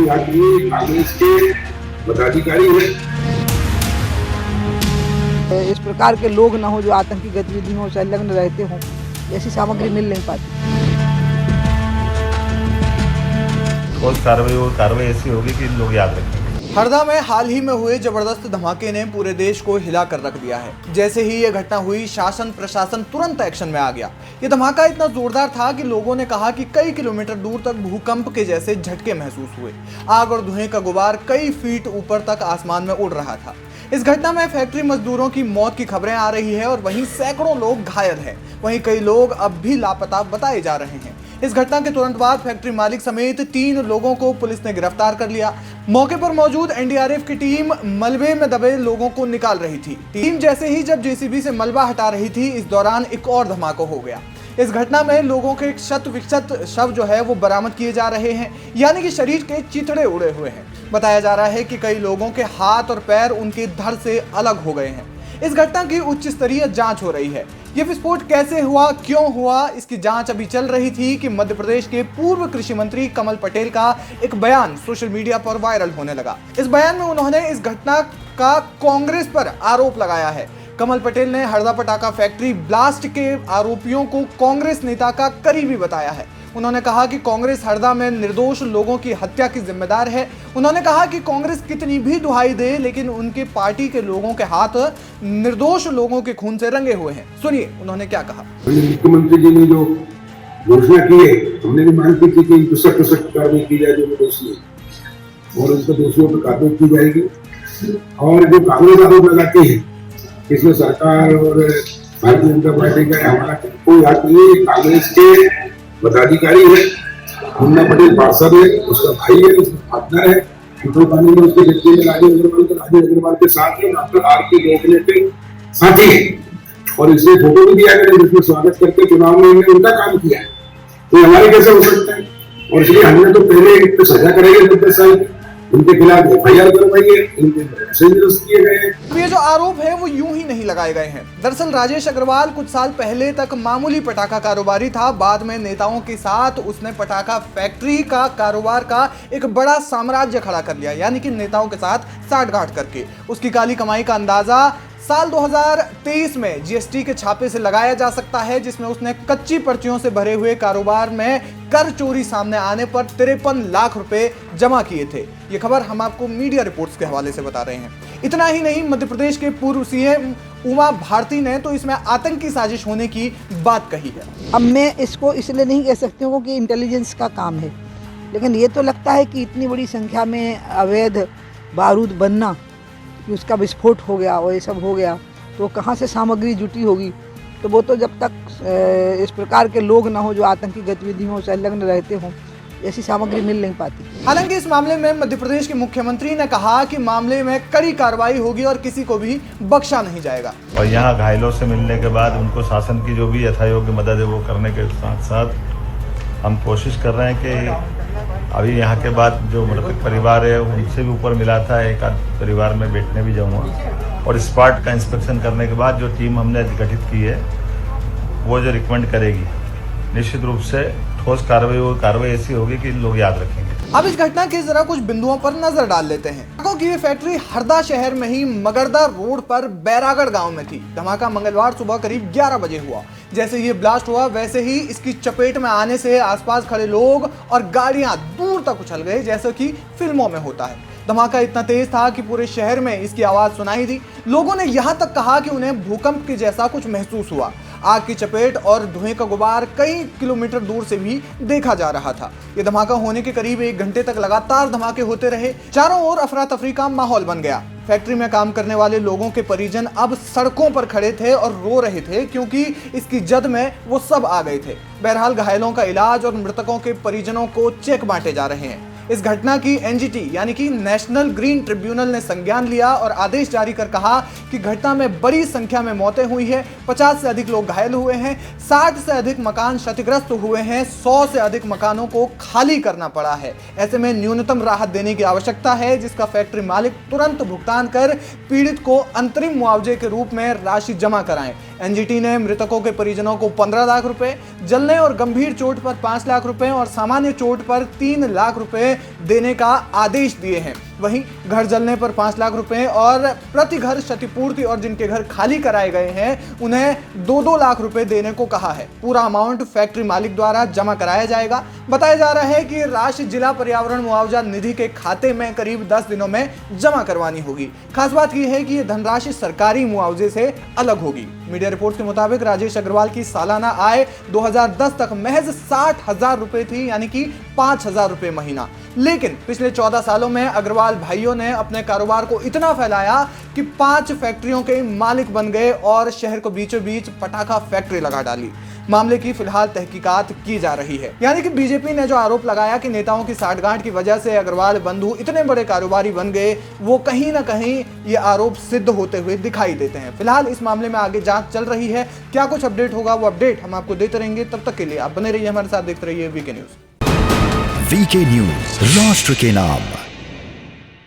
कोई हक नहीं, कांग्रेस के पदाधिकारी है। इस प्रकार के लोग न हो जो आतंकी गतिविधियों से संलग्न रहते हों, ऐसी सामग्री मिल नहीं पाती। ठोस कार्रवाई ऐसी होगी कि लोग याद रखेंगे। हरदा में हाल ही में हुए जबरदस्त धमाके ने पूरे देश को हिला कर रख दिया है। जैसे ही ये घटना हुई, शासन प्रशासन तुरंत एक्शन में आ गया। ये धमाका इतना जोरदार था कि लोगों ने कहा कि कई किलोमीटर दूर तक भूकंप के जैसे झटके महसूस हुए। आग और धुएं का गुबार कई फीट ऊपर तक आसमान में उड़ रहा था। इस घटना में फैक्ट्री मजदूरों की मौत की खबरें आ रही है और वहीं सैकड़ों लोग घायल हैं। वहीं कई लोग अब भी लापता बताए जा रहे हैं। इस घटना के तुरंत बाद फैक्ट्री मालिक समेत 3 लोगों को पुलिस ने गिरफ्तार कर लिया। मौके पर मौजूद एनडीआरएफ की टीम मलबे में दबे लोगों को निकाल रही थी। टीम जैसे ही जब जेसीबी से मलबा हटा रही थी, इस दौरान एक और धमाका हो गया। इस घटना में लोगों के शत विक्षत शव जो है वो बरामद किए जा रहे हैं, यानी कि शरीर के चिथड़े उड़े हुए हैं। बताया जा रहा है कि कई लोगों के हाथ और पैर उनके धड़ से अलग हो गए हैं। इस घटना की उच्च स्तरीय जांच हो रही है। यह विस्फोट कैसे हुआ, क्यों हुआ, इसकी जांच अभी चल रही थी कि मध्य प्रदेश के पूर्व कृषि मंत्री कमल पटेल का एक बयान सोशल मीडिया पर वायरल होने लगा। इस बयान में उन्होंने इस घटना का कांग्रेस पर आरोप लगाया है। कमल पटेल ने हरदा पटाखा फैक्ट्री ब्लास्ट के आरोपियों को कांग्रेस नेता का करीबी बताया है। उन्होंने कहा कि कांग्रेस हरदा में निर्दोष लोगों की हत्या की जिम्मेदार है। उन्होंने कहा कि कांग्रेस कितनी भी दुहाई दे, लेकिन उनके पार्टी के लोगों के हाथ निर्दोष लोगों के खून से रंगे हुए हैं। सुनिए उन्होंने क्या कहा। मुख्यमंत्री जी ने जो घोषणा की है, हमने भी मांग की थी कि इनको सख्त कार्रवाई की जाए जो दोषी है, और उनको दोषियों पर कार्रवाई की जाएगी। और जो कांग्रेस आरोप लगाती है इसमें सरकार और भारतीय जनता पार्टी का हमारा कोई हक नहीं है। कांग्रेस के पदाधिकारी है, मुन्ना पटेल पार्षद है, उसका भाई है, उसका पार्टनर है। पेट्रोल पानी में उसके जत्थे में राजीव अग्रवाल के साथ है, डॉक्टर आरके गोखले के साथी है। और इसमें फोटो भी दिया गया जिसमें स्वागत करके चुनाव में इन्होंने उनका काम किया है, तो हमारे कैसे हो सकता है। और इसलिए हमने तो पहले एक तो सजा करेंगे 10 साल की, उनके खिलाफ एफआईआर करवाइए, इनके किए गए हैं। ये जो आरोप है वो यूं ही नहीं लगाए गए हैं। दरअसल राजेश अग्रवाल कुछ साल पहले तक मामूली पटाखा कारोबारी था। बाद में नेताओं के साथ उसने पटाखा फैक्ट्री का कारोबार का एक बड़ा साम्राज्य खड़ा कर लिया, यानी कि नेताओं के साथ साठगांठ करके। उसकी काली कमाई का अंदाजा साल 2023 में जीएसटी के छापे से लगाया जा सकता है, जिसमें उसने कच्ची पर्चियों से भरे हुए कारोबार में कर चोरी सामने आने पर 53 लाख रुपए जमा किए थे। ये खबर हम आपको मीडिया रिपोर्ट्स के हवाले से बता रहे हैं। इतना ही नहीं, मध्य प्रदेश के पूर्व सीएम उमा भारती ने तो इसमें आतंकी साजिश होने की बात कही है। अब मैं इसको इसलिए नहीं कह सकती हूँ कि इंटेलिजेंस का काम है, लेकिन ये तो लगता है कि इतनी बड़ी संख्या में अवैध बारूद बनना, कि उसका विस्फोट हो गया और ये सब हो गया, तो कहाँ से सामग्री जुटी होगी। तो वो तो जब तक इस प्रकार के लोग ना हो जो आतंकी गतिविधियों से संलग्न रहते हों, ऐसी सामग्री मिल नहीं पाती। हालांकि इस मामले में मध्य प्रदेश के मुख्यमंत्री ने कहा कि मामले में कड़ी कार्रवाई होगी और किसी को भी बख्शा नहीं जाएगा। और यहाँ घायलों से मिलने के बाद उनको शासन की जो भी यथायोग्य मदद है वो करने के साथ साथ हम कोशिश कर रहे हैं कि अभी यहाँ के बाद जो मृतक परिवार है उनसे भी ऊपर मिला था, एक आध परिवार में बैठने भी जाऊँगा। और स्पॉट का इंस्पेक्शन करने के बाद जो टीम हमने गठित की है वो जो रिकमेंड करेगी, निश्चित रूप से ठोस कार्रवाई ऐसी होगी कि लोग याद रखेंगे। अब इस घटना के जरा कुछ बिंदुओं पर नजर डाल लेते हैं। क्योंकि ये फैक्ट्री हरदा शहर में ही मगरदा रोड पर बैरागढ़ गांव में थी। धमाका मंगलवार सुबह करीब 11 बजे हुआ। जैसे ये ब्लास्ट हुआ वैसे ही इसकी चपेट में आने से आसपास खड़े लोग और गाड़ियां दूर तक उछल गए, जैसे कि फिल्मों में होता है। धमाका इतना तेज था कि पूरे शहर में इसकी आवाज सुनाई दी। लोगों ने यहां तक कहा कि उन्हें भूकंप के जैसा कुछ महसूस हुआ। आग की चपेट और धुएं का गुबार कई किलोमीटर दूर से भी देखा जा रहा था। यह धमाका होने के करीब 1 घंटे तक लगातार धमाके होते रहे। चारों ओर अफरा तफरी का माहौल बन गया। फैक्ट्री में काम करने वाले लोगों के परिजन अब सड़कों पर खड़े थे और रो रहे थे, क्योंकि इसकी जद में वो सब आ गए थे। बहरहाल घायलों का इलाज और मृतकों के परिजनों को चेक बांटे जा रहे हैं। इस घटना की एनजीटी यानी कि नेशनल ग्रीन ट्रिब्यूनल ने संज्ञान लिया और आदेश जारी कर कहा कि घटना में बड़ी संख्या में मौतें हुई है, 50 से अधिक लोग घायल हुए हैं, 60 से अधिक मकान क्षतिग्रस्त हुए हैं, 100 से अधिक मकानों को खाली करना पड़ा है। ऐसे में न्यूनतम राहत देने की आवश्यकता है, जिसका फैक्ट्री मालिक तुरंत भुगतान कर पीड़ित को अंतरिम मुआवजे के रूप में राशि जमा कराएं। एनजीटी ने मृतकों के परिजनों को 15 लाख रुपए, जलने और गंभीर चोट पर 5 लाख रुपए और सामान्य चोट पर 3 लाख रुपए देने का आदेश दिए हैं। वहीं घर जलने पर 5 लाख रुपए और प्रति घर क्षतिपूर्ति और जिनके घर खाली कराए गए हैं उन्हें 2-2 लाख रुपए देने को कहा है। पूरा अमाउंट फैक्ट्री मालिक द्वारा जमा कराया जाएगा। बताया जा रहा है कि राशि जिला पर्यावरण मुआवजा निधि के खाते में करीब 10 दिनों में जमा करवानी होगी। खास बात यह है कि यह धनराशि सरकारी मुआवजे से अलग होगी। मीडिया रिपोर्ट के मुताबिक राजेश अग्रवाल की सालाना आय 2010 तक महज 60,000 रुपए थी, यानी कि 5,000 रुपए महीना। लेकिन पिछले 14 सालों में अग्रवाल भाइयों ने अपने कारोबार को इतना फैलाया कि 5 फैक्ट्रियों के मालिक बन गए और शहर को बीचों बीच पटाखा फैक्ट्री लगा डाली। मामले की फिलहाल तहकीकात की जा रही है। यानी कि बीजेपी ने जो आरोप लगाया कि नेताओं की साठगांठ की वजह से अग्रवाल बंधु इतने बड़े कारोबारी बन गए, वो कहीं ना कहीं ये आरोप सिद्ध होते हुए दिखाई देते हैं। फिलहाल इस मामले में आगे जांच चल रही है। क्या कुछ अपडेट होगा वो अपडेट हम आपको देते रहेंगे। तब तक के लिए आप बने रहिए हमारे साथ, देखते रहिए वीके न्यूज। वीके न्यूज, राष्ट्र के नाम।